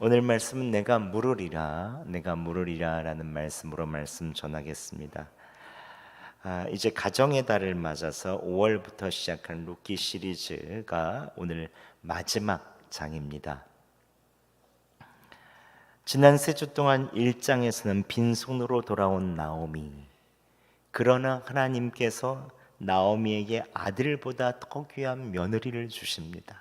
오늘 말씀은 내가 물으리라, 내가 물으리라라는 말씀으로 말씀 전하겠습니다. 이제 가정의 달을 맞아서 5월부터 시작한 루키 시리즈가 오늘 마지막 장입니다. 지난 3주 동안 1장에서는 빈손으로 돌아온 나오미, 그러나 하나님께서 나오미에게 아들보다 더 귀한 며느리를 주십니다.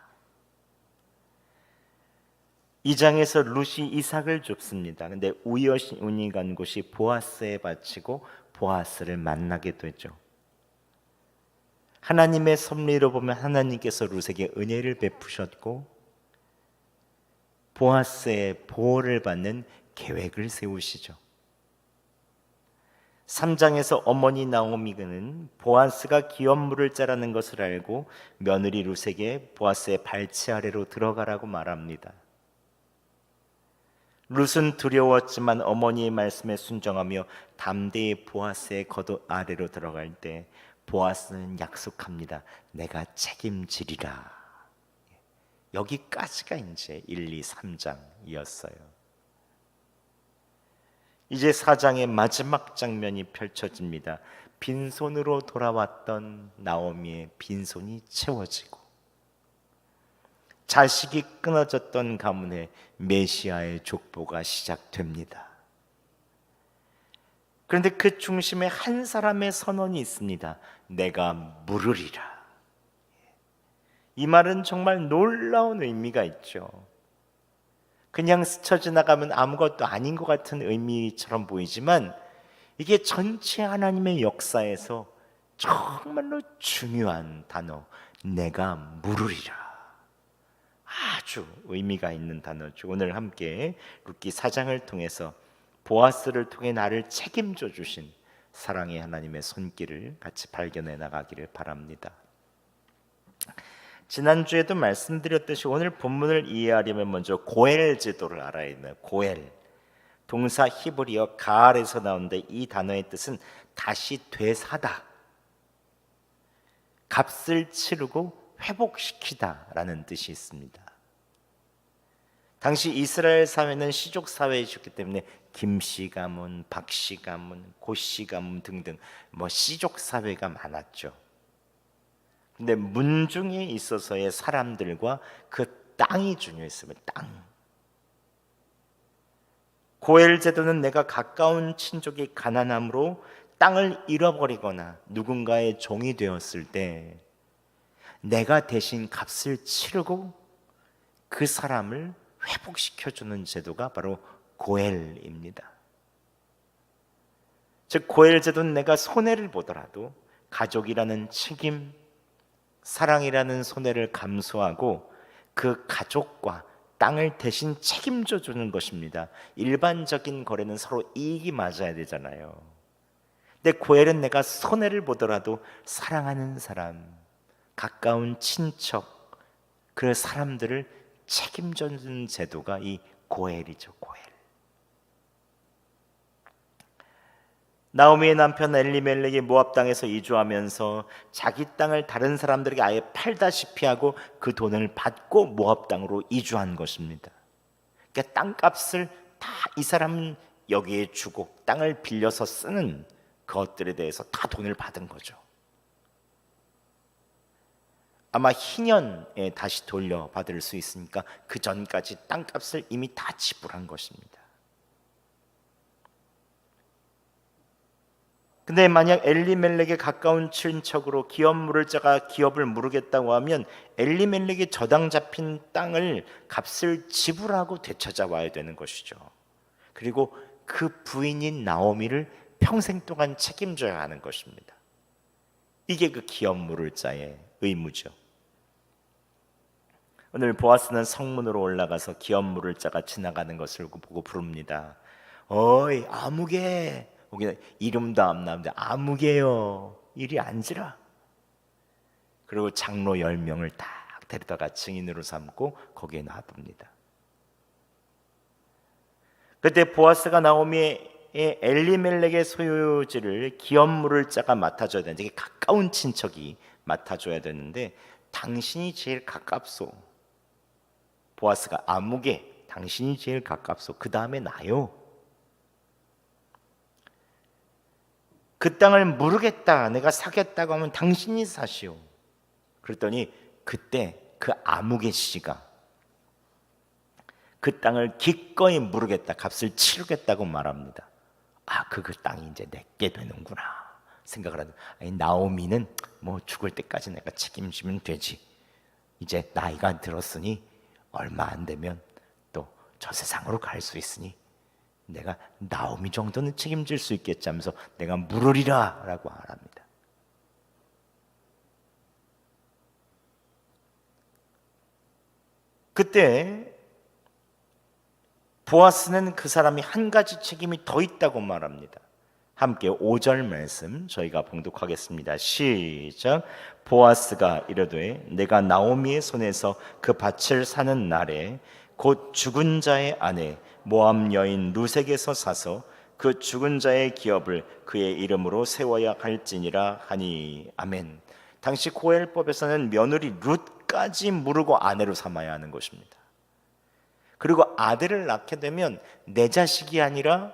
2장에서 룻이 이삭을 줍습니다. 근데 우연히 간 곳이 보아스에 바치고 보아스를 만나게 되죠. 하나님의 섭리로 보면 하나님께서 룻에게 은혜를 베푸셨고 보아스의 보호를 받는 계획을 세우시죠. 3장에서 어머니 나오미는 보아스가 기업물을 짜라는 것을 알고 며느리 룻에게 보아스의 발치 아래로 들어가라고 말합니다. 룻은 두려웠지만 어머니의 말씀에 순종하며 담대히 보아스의 겉옷 아래로 들어갈 때 보아스는 약속합니다. 내가 책임지리라. 여기까지가 이제 1, 2, 3장이었어요. 이제 4장의 마지막 장면이 펼쳐집니다. 빈손으로 돌아왔던 나오미의 빈손이 채워지고 자식이 끊어졌던 가문에 메시아의 족보가 시작됩니다. 그런데 그 중심에 한 사람의 선언이 있습니다. 내가 물으리라. 이 말은 정말 놀라운 의미가 있죠. 그냥 스쳐 지나가면 아무것도 아닌 것 같은 의미처럼 보이지만 이게 전체 하나님의 역사에서 정말로 중요한 단어, 내가 물으리라. 아주 의미가 있는 단어죠. 오늘 함께 룻기 4장을 통해서 보아스를 통해 나를 책임져 주신 사랑의 하나님의 손길을 같이 발견해 나가기를 바랍니다. 지난주에도 말씀드렸듯이 오늘 본문을 이해하려면 먼저 고엘 제도를 알아야 해요. 고엘, 동사 히브리어 가알에서 나오는데 이 단어의 뜻은 다시 되사다, 값을 치르고 회복시키다 라는 뜻이 있습니다. 당시 이스라엘 사회는 시족 사회이셨기 때문에 김씨 가문, 박씨 가문, 고씨 가문 등등 시족 사회가 많았죠. 근데 문중에 있어서의 사람들과 그 땅이 중요했습니다. 땅. 고엘 제도는 내가 가까운 친족이 가난함으로 땅을 잃어버리거나 누군가의 종이 되었을 때 내가 대신 값을 치르고 그 사람을 회복시켜주는 제도가 바로 고엘입니다. 즉 고엘 제도는 내가 손해를 보더라도 가족이라는 책임, 사랑이라는 손해를 감수하고 그 가족과 땅을 대신 책임져 주는 것입니다. 일반적인 거래는 서로 이익이 맞아야 되잖아요. 근데 고엘은 내가 손해를 보더라도 사랑하는 사람, 가까운 친척, 그 사람들을 책임져 주는 제도가 이 고엘이죠. 고엘. 나오미의 남편 엘리멜렉이 모압 땅에서 이주하면서 자기 땅을 다른 사람들에게 아예 팔다시피 하고 그 돈을 받고 모압 땅으로 이주한 것입니다. 그러니까 땅값을 다 이 사람은 여기에 주고 땅을 빌려서 쓰는 것들에 대해서 다 돈을 받은 거죠. 아마 희년에 다시 돌려받을 수 있으니까 그 전까지 땅값을 이미 다 지불한 것입니다. 근데 만약 엘리멜렉의 가까운 친척으로 기업물을 짜가 기업을 무르겠다고 하면 엘리멜렉이 저당 잡힌 땅을 값을 지불하고 되찾아와야 되는 것이죠. 그리고 그 부인인 나오미를 평생 동안 책임져야 하는 것입니다. 이게 그 기업물을 짜의 의무죠. 오늘 보아스는 성문으로 올라가서 기업물을 짜가 지나가는 것을 보고 부릅니다. 어이 아무개, 이름도 안 나오는데 아무개요, 이리 앉으라. 그리고 장로 10명을 딱 데려다가 증인으로 삼고 거기에 놔둡니다. 그때 보아스가 나오미의 엘리멜렉의 소유지를 기업물을 짜가 맡아줘야 되는데 이게 가까운 친척이 맡아줘야 되는데 당신이 제일 가깝소. 보아스가 아무개 당신이 제일 가깝소. 그 다음에 나요. 그 땅을 무르겠다, 내가 사겠다고 하면 당신이 사시오. 그랬더니 그때 그 아무개 씨가 그 땅을 기꺼이 무르겠다, 값을 치르겠다고 말합니다. 아, 그 땅이 이제 내게 되는구나 생각을 하는. 아니, 나오미는 뭐 죽을 때까지 내가 책임지면 되지. 이제 나이가 들었으니 얼마 안 되면 또 저 세상으로 갈 수 있으니 내가 나오미 정도는 책임질 수 있겠지 하면서 내가 물으리라 라고 말합니다. 그때 보아스는 그 사람이 한 가지 책임이 더 있다고 말합니다. 함께 5절 말씀 저희가 봉독하겠습니다. 시작. 보아스가 이르되 내가 나오미의 손에서 그 밭을 사는 날에 곧 죽은 자의 아내 모압 여인 룻에게서 사서 그 죽은 자의 기업을 그의 이름으로 세워야 할지니라 하니. 아멘. 당시 고엘법에서는 며느리 룻까지 무르고 아내로 삼아야 하는 것입니다. 그리고 아들을 낳게 되면 내 자식이 아니라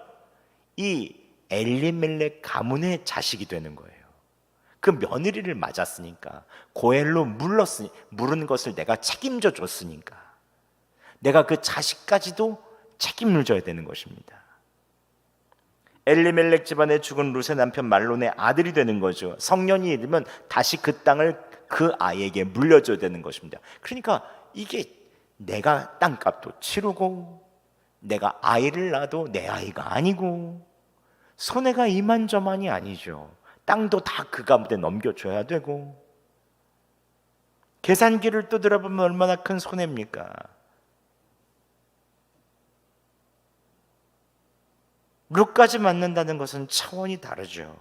이 엘리멜렉 가문의 자식이 되는 거예요. 그 며느리를 맞았으니까, 고엘로 물은 것을 내가 책임져 줬으니까 내가 그 자식까지도 책임을 져야 되는 것입니다. 엘리멜렉 집안에 죽은 룻의 남편 말론의 아들이 되는 거죠. 성년이 이르면 다시 그 땅을 그 아이에게 물려줘야 되는 것입니다. 그러니까 이게 내가 땅값도 치르고 내가 아이를 낳아도 내 아이가 아니고 손해가 이만저만이 아니죠. 땅도 다 그 가운데 넘겨줘야 되고, 계산기를 두드려보면 얼마나 큰 손해입니까? 룻까지 맞는다는 것은 차원이 다르죠.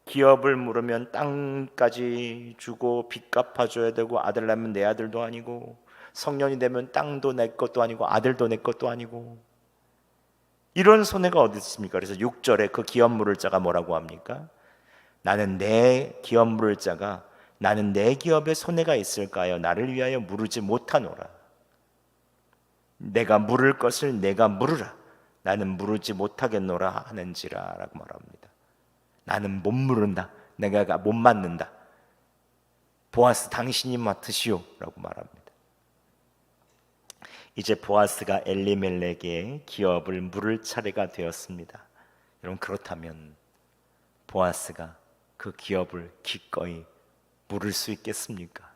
기업을 물으면 땅까지 주고 빚 갚아줘야 되고, 아들 낳으면 내 아들도 아니고, 성년이 되면 땅도 내 것도 아니고 아들도 내 것도 아니고, 이런 손해가 어디 있습니까? 그래서 6절에 그 기업 물을 자가 뭐라고 합니까? 나는 내 기업 물을 자가 나는 내 기업에 손해가 있을까요? 나를 위하여 물으지 못하노라. 내가 물을 것을 내가 물으라. 나는 물으지 못하겠노라 하는지라 라고 말합니다. 나는 못 물은다. 내가 못 맞는다. 보아스 당신이 맡으시오 라고 말합니다. 이제 보아스가 엘리멜렉의 기업을 물을 차례가 되었습니다. 여러분, 그렇다면 보아스가 그 기업을 기꺼이 물을 수 있겠습니까?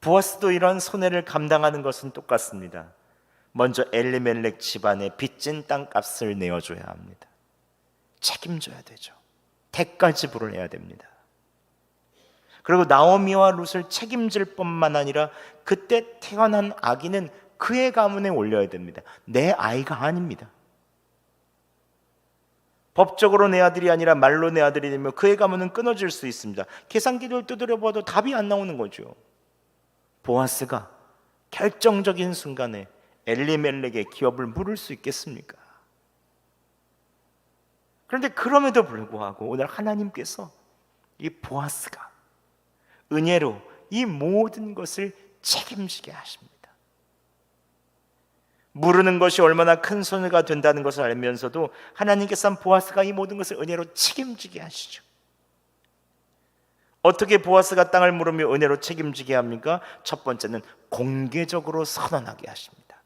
보아스도 이런 손해를 감당하는 것은 똑같습니다. 먼저 엘리멜렉 집안의 빚진 땅값을 내어줘야 합니다. 책임져야 되죠. 대가 지불을 해야 됩니다. 그리고 나오미와 룻을 책임질 뿐만 아니라 그때 태어난 아기는 그의 가문에 올려야 됩니다. 내 아이가 아닙니다. 법적으로 내 아들이 아니라 말로 내 아들이 되면 그의 가문은 끊어질 수 있습니다. 계산기를 두드려봐도 답이 안 나오는 거죠. 보아스가 결정적인 순간에 엘리멜렉의 기업을 물을 수 있겠습니까? 그런데 그럼에도 불구하고 오늘 하나님께서 이 보아스가 은혜로 이 모든 것을 책임지게 하십니다. 물으는 것이 얼마나 큰 손해가 된다는 것을 알면서도 하나님께서는 보아스가 이 모든 것을 은혜로 책임지게 하시죠. 어떻게 보아스가 땅을 물으며 은혜로 책임지게 합니까? 첫 번째는 공개적으로 선언하게 하십니다.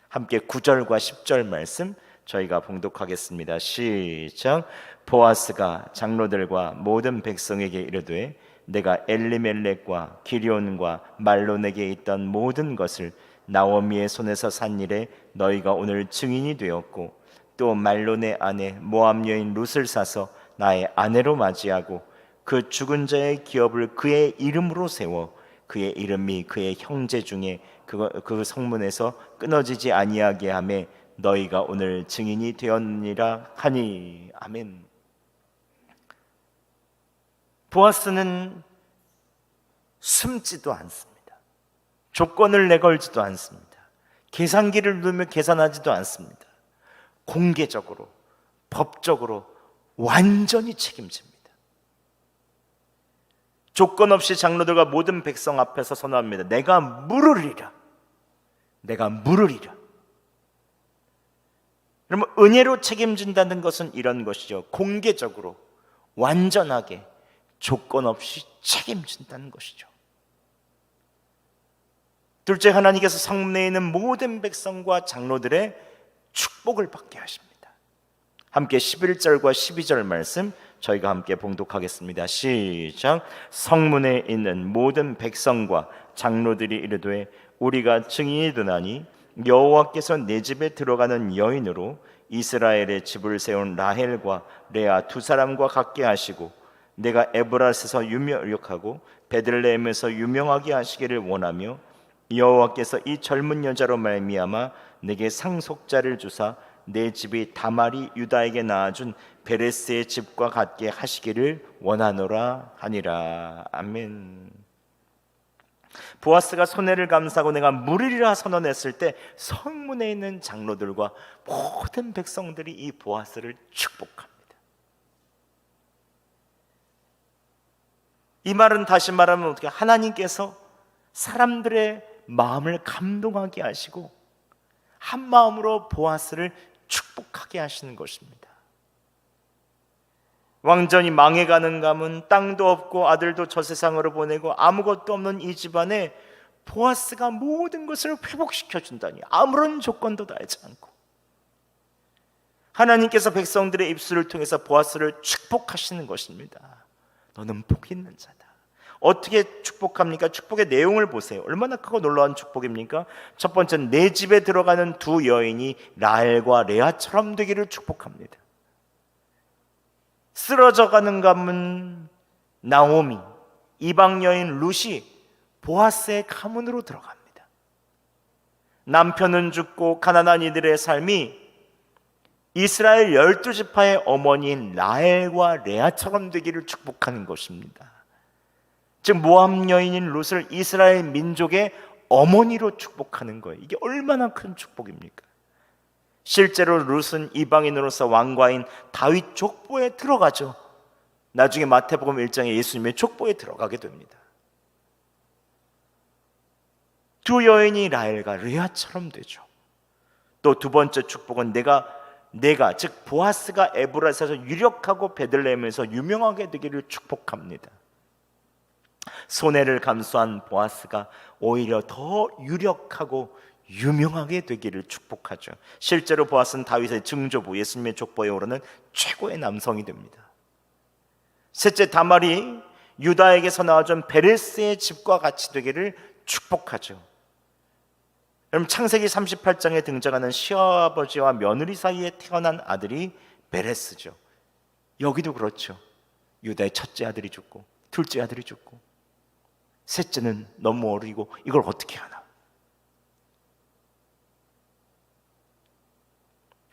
함께 9절과 10절 말씀 저희가 봉독하겠습니다. 시작. 보아스가 장로들과 모든 백성에게 이르되 내가 엘리멜렉과 기리온과 말론에게 있던 모든 것을 나오미의 손에서 산 일에 너희가 오늘 증인이 되었고, 또 말론의 아내 모압 여인 룻을 사서 나의 아내로 맞이하고 그 죽은 자의 기업을 그의 이름으로 세워 그의 이름이 그의 형제 중에 그 성문에서 끊어지지 아니하게 하매 너희가 오늘 증인이 되었느니라 하니. 아멘. 보아스는 숨지도 않습니다. 조건을 내걸지도 않습니다. 계산기를 누르며 계산하지도 않습니다. 공개적으로, 법적으로 완전히 책임집니다. 조건 없이 장로들과 모든 백성 앞에서 선언합니다. 내가 물으리라. 내가 물으리라. 여러분, 은혜로 책임진다는 것은 이런 것이죠. 공개적으로 완전하게 조건 없이 책임진다는 것이죠. 둘째, 하나님께서 성문에 있는 모든 백성과 장로들의 축복을 받게 하십니다. 함께 11절과 12절 말씀 저희가 함께 봉독하겠습니다. 시작. 성문에 있는 모든 백성과 장로들이 이르되 우리가 증인이 되나니 여호와께서 내 집에 들어가는 여인으로 이스라엘의 집을 세운 라헬과 레아 두 사람과 같게 하시고 내가 에브라스에서 유명하고 베들레헴에서 유명하게 하시기를 원하며 여호와께서 이 젊은 여자로 말미암아 내게 상속자를 주사 내 집이 다말이 유다에게 낳아준 베레스의 집과 같게 하시기를 원하노라 하니라. 아멘. 보아스가 손해를 감사하고 내가 물으리라 선언했을 때 성문에 있는 장로들과 모든 백성들이 이 보아스를 축복합니다. 이 말은 다시 말하면 어떻게 하나님께서 사람들의 마음을 감동하게 하시고 한 마음으로 보아스를 축복하게 하시는 것입니다. 왕전이 망해가는 가문, 땅도 없고 아들도 저 세상으로 보내고 아무것도 없는 이 집안에 보아스가 모든 것을 회복시켜 준다니, 아무런 조건도 달지 않고 하나님께서 백성들의 입술을 통해서 보아스를 축복하시는 것입니다. 너는 복 있는 자다. 어떻게 축복합니까? 축복의 내용을 보세요. 얼마나 크고 놀라운 축복입니까? 첫 번째는 내 집에 들어가는 두 여인이 라헬과 레아처럼 되기를 축복합니다. 쓰러져가는 가문 나오미, 이방 여인 룻이 보아스의 가문으로 들어갑니다. 남편은 죽고 가난한 이들의 삶이 이스라엘 12지파의 어머니인 라헬과 레아처럼 되기를 축복하는 것입니다. 즉 모함 여인인 룻을 이스라엘 민족의 어머니로 축복하는 거예요. 이게 얼마나 큰 축복입니까? 실제로 룻은 이방인으로서 왕과인 다윗 족보에 들어가죠. 나중에 마태복음 1장에 예수님의 족보에 들어가게 됩니다. 두 여인이 라헬과 레아처럼 되죠. 또 두 번째 축복은 내가 즉 보아스가 에브라스에서 유력하고 베들레헴에서 유명하게 되기를 축복합니다. 손해를 감수한 보아스가 오히려 더 유력하고 유명하게 되기를 축복하죠. 실제로 보아스는 다윗의 증조부, 예수님의 족보에 오르는 최고의 남성이 됩니다. 셋째, 다말이 유다에게서 나와준 베레스의 집과 같이 되기를 축복하죠. 여러분, 창세기 38장에 등장하는 시아버지와 며느리 사이에 태어난 아들이 베레스죠. 여기도 그렇죠. 유다의 첫째 아들이 죽고 둘째 아들이 죽고 셋째는 너무 어리고 이걸 어떻게 하나.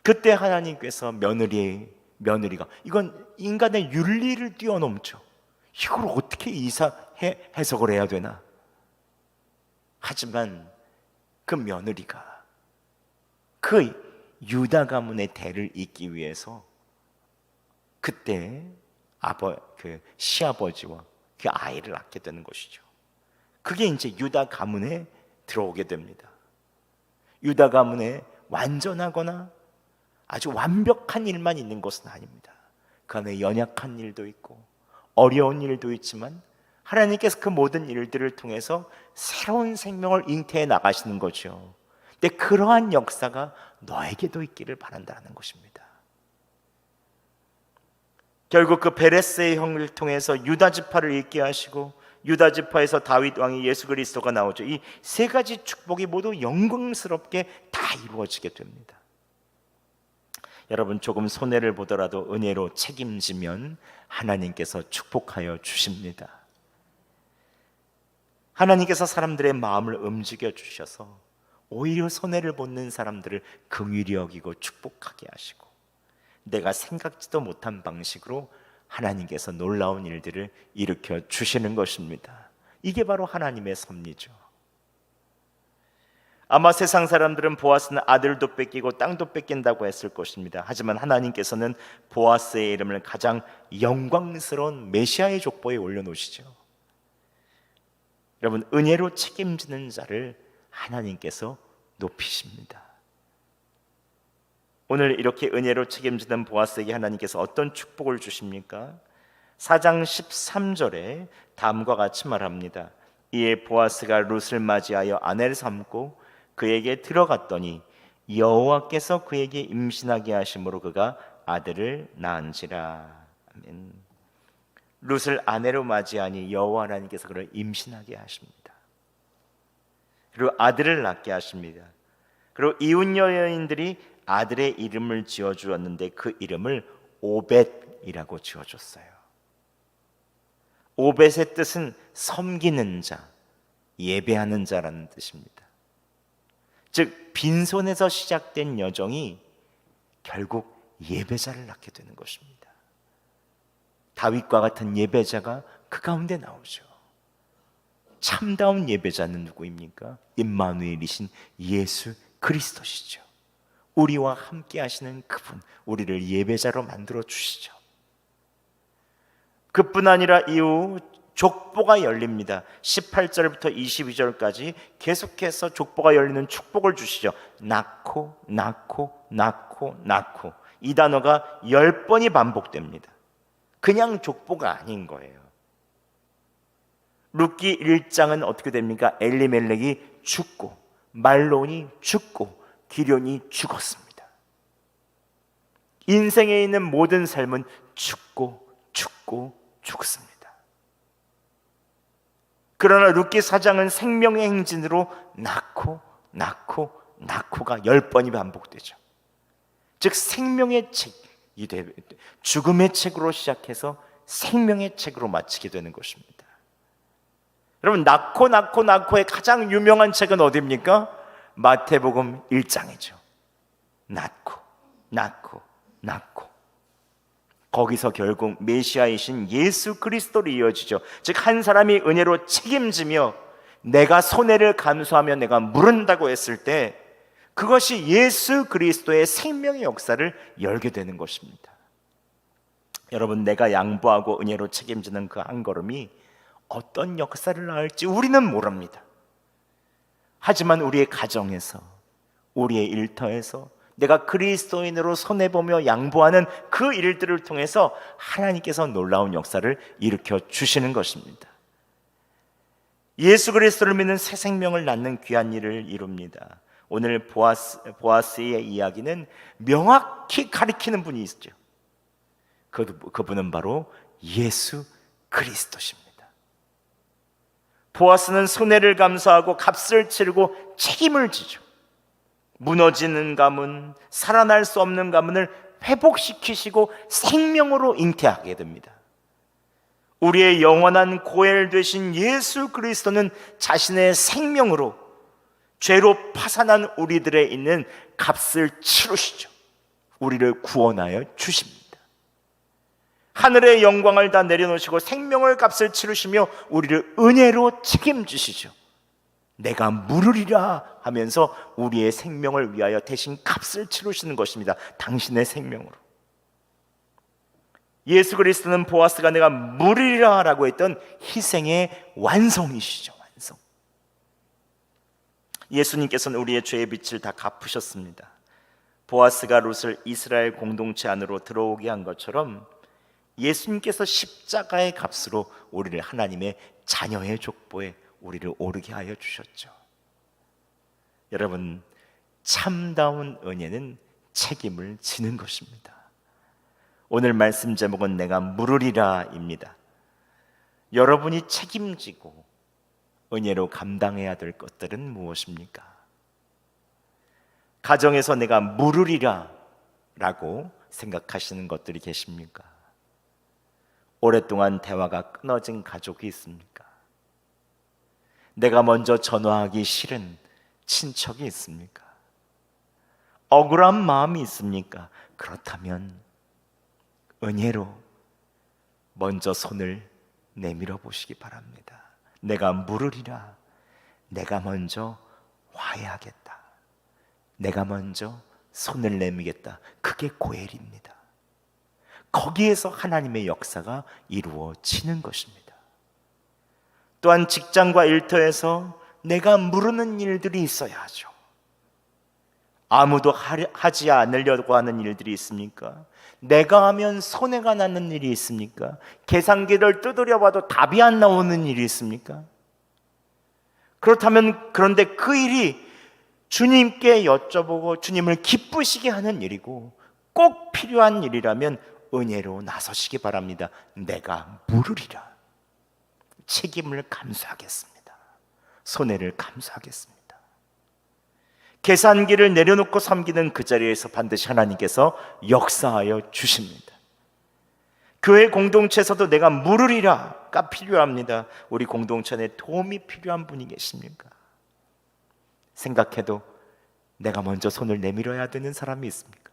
그때 하나님께서 며느리가 이건 인간의 윤리를 뛰어넘죠. 이걸 어떻게 해석을 해야 되나. 하지만 그 며느리가 그 유다 가문의 대를 잇기 위해서 그때 그 시아버지와 그 아이를 낳게 되는 것이죠. 그게 이제 유다 가문에 들어오게 됩니다. 유다 가문에 완전하거나 아주 완벽한 일만 있는 것은 아닙니다. 그 안에 연약한 일도 있고 어려운 일도 있지만 하나님께서 그 모든 일들을 통해서 새로운 생명을 잉태해 나가시는 거죠. 근데 그러한 역사가 너에게도 있기를 바란다는 것입니다. 결국 그 베레스의 형을 통해서 유다 지파를 있게 하시고 유다 지파에서 다윗 왕이 예수 그리스도가 나오죠. 이 세 가지 축복이 모두 영광스럽게 다 이루어지게 됩니다. 여러분, 조금 손해를 보더라도 은혜로 책임지면 하나님께서 축복하여 주십니다. 하나님께서 사람들의 마음을 움직여 주셔서 오히려 손해를 보는 사람들을 긍휼히 여기고 축복하게 하시고 내가 생각지도 못한 방식으로 하나님께서 놀라운 일들을 일으켜 주시는 것입니다. 이게 바로 하나님의 섭리죠. 아마 세상 사람들은 보아스는 아들도 뺏기고 땅도 뺏긴다고 했을 것입니다. 하지만 하나님께서는 보아스의 이름을 가장 영광스러운 메시아의 족보에 올려놓으시죠. 여러분, 은혜로 책임지는 자를 하나님께서 높이십니다. 오늘 이렇게 은혜로 책임지는 보아스에게 하나님께서 어떤 축복을 주십니까? 4장 13절에 다음과 같이 말합니다. 이에 보아스가 룻을 맞이하여 아내를 삼고 그에게 들어갔더니 여호와께서 그에게 임신하게 하심으로 그가 아들을 낳은지라. 아멘. 룻을 아내로 맞이하니 여호와 하나님께서 그를 임신하게 하십니다. 그리고 아들을 낳게 하십니다. 그리고 이웃 여인들이 아들의 이름을 지어주었는데 그 이름을 오벳이라고 지어줬어요. 오벳의 뜻은 섬기는 자, 예배하는 자라는 뜻입니다. 즉 빈손에서 시작된 여정이 결국 예배자를 낳게 되는 것입니다. 다윗과 같은 예배자가 그 가운데 나오죠. 참다운 예배자는 누구입니까? 임마누엘이신 예수 그리스도시죠. 우리와 함께 하시는 그분, 우리를 예배자로 만들어 주시죠. 그뿐 아니라 이후 족보가 열립니다. 18절부터 22절까지 계속해서 족보가 열리는 축복을 주시죠. 낳고 낳고 낳고 낳고, 이 단어가 10번이 반복됩니다. 그냥 족보가 아닌 거예요. 룻기 1장은 어떻게 됩니까? 엘리멜렉이 죽고 말론이 죽고 기련이 죽었습니다. 인생에 있는 모든 삶은 죽고 죽고 죽습니다. 그러나 룻기 4장은 생명의 행진으로 낳고 낳고 낳고가 10번이 반복되죠. 즉 생명의 책이 죽음의 책으로 시작해서 생명의 책으로 마치게 되는 것입니다. 여러분, 낳고 낳고 낳고의 가장 유명한 책은 어디입니까? 마태복음 1장이죠. 낳고 낳고 낳고, 거기서 결국 메시아이신 예수 그리스도로 이어지죠. 즉 한 사람이 은혜로 책임지며 내가 손해를 감수하며 내가 물은다고 했을 때 그것이 예수 그리스도의 생명의 역사를 열게 되는 것입니다. 여러분, 내가 양보하고 은혜로 책임지는 그 한 걸음이 어떤 역사를 낳을지 우리는 모릅니다. 하지만 우리의 가정에서, 우리의 일터에서 내가 그리스도인으로 손해보며 양보하는 그 일들을 통해서 하나님께서 놀라운 역사를 일으켜 주시는 것입니다. 예수 그리스도를 믿는 새 생명을 낳는 귀한 일을 이룹니다. 오늘 보아스의 이야기는 명확히 가리키는 분이 있죠. 그분은 바로 예수 그리스도십니다. 보아스는 손해를 감수하고 값을 치르고 책임을 지죠. 무너지는 가문, 살아날 수 없는 가문을 회복시키시고 생명으로 잉태하게 됩니다. 우리의 영원한 고엘 되신 예수 그리스도는 자신의 생명으로 죄로 파산한 우리들에 있는 값을 치르시죠. 우리를 구원하여 주십니다. 하늘의 영광을 다 내려놓으시고 생명을 값을 치르시며 우리를 은혜로 책임지시죠. 내가 물으리라 하면서 우리의 생명을 위하여 대신 값을 치르시는 것입니다. 당신의 생명으로. 예수 그리스도는 보아스가 내가 물으리라 라고 했던 희생의 완성이시죠. 완성. 예수님께서는 우리의 죄의 빚을 다 갚으셨습니다. 보아스가 룻을 이스라엘 공동체 안으로 들어오게 한 것처럼 예수님께서 십자가의 값으로 우리를 하나님의 자녀의 족보에 우리를 오르게 하여 주셨죠. 여러분, 참다운 은혜는 책임을 지는 것입니다. 오늘 말씀 제목은 내가 물으리라입니다. 여러분이 책임지고 은혜로 감당해야 될 것들은 무엇입니까? 가정에서 내가 물으리라 라고 생각하시는 것들이 계십니까? 오랫동안 대화가 끊어진 가족이 있습니까? 내가 먼저 전화하기 싫은 친척이 있습니까? 억울한 마음이 있습니까? 그렇다면 은혜로 먼저 손을 내밀어 보시기 바랍니다. 내가 물으리라. 내가 먼저 화해하겠다. 내가 먼저 손을 내미겠다. 그게 고엘입니다. 거기에서 하나님의 역사가 이루어지는 것입니다. 또한 직장과 일터에서 내가 물르는 일들이 있어야 하죠. 아무도 하지 않으려고 하는 일들이 있습니까? 내가 하면 손해가 나는 일이 있습니까? 계산기를 두드려 봐도 답이 안 나오는 일이 있습니까? 그렇다면 그런데 그 일이 주님께 여쭤보고 주님을 기쁘시게 하는 일이고 꼭 필요한 일이라면 은혜로 나서시기 바랍니다. 내가 물으리라. 책임을 감수하겠습니다. 손해를 감수하겠습니다. 계산기를 내려놓고 섬기는 그 자리에서 반드시 하나님께서 역사하여 주십니다. 교회 공동체에서도 내가 물으리라가 필요합니다. 우리 공동체 에 도움이 필요한 분이 계십니까? 생각해도 내가 먼저 손을 내밀어야 되는 사람이 있습니까?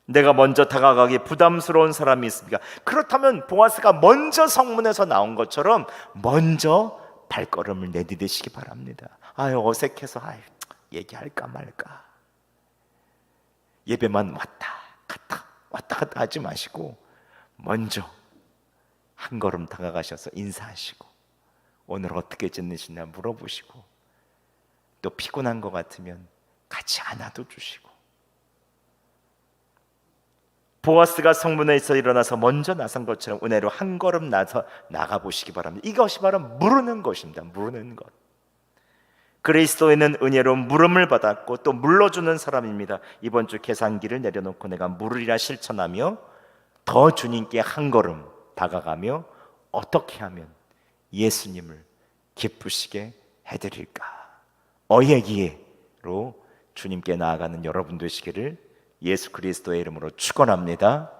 내가 먼저 다가가기 부담스러운 사람이 있습니까? 그렇다면 보아스가 먼저 성문에서 나온 것처럼 먼저 발걸음을 내디디시기 바랍니다. 아유, 어색해서 얘기할까 말까. 예배만 왔다 갔다 하지 마시고 먼저 한 걸음 다가가셔서 인사하시고 오늘 어떻게 지내시나 물어보시고 또 피곤한 것 같으면 같이 안아도 주시고. 보아스가 성문에서 일어나서 먼저 나선 것처럼 은혜로 한 걸음 나가보시기 바랍니다. 이것이 바로 물으는 것입니다. 물으는 것. 그리스도인은 은혜로 물음을 받았고 또 물러주는 사람입니다. 이번 주 계산기를 내려놓고 내가 물으리라 실천하며 더 주님께 한 걸음 다가가며 어떻게 하면 예수님을 기쁘시게 해드릴까? 어예기로 주님께 나아가는 여러분 되시기를 예수 그리스도의 이름으로 축원합니다.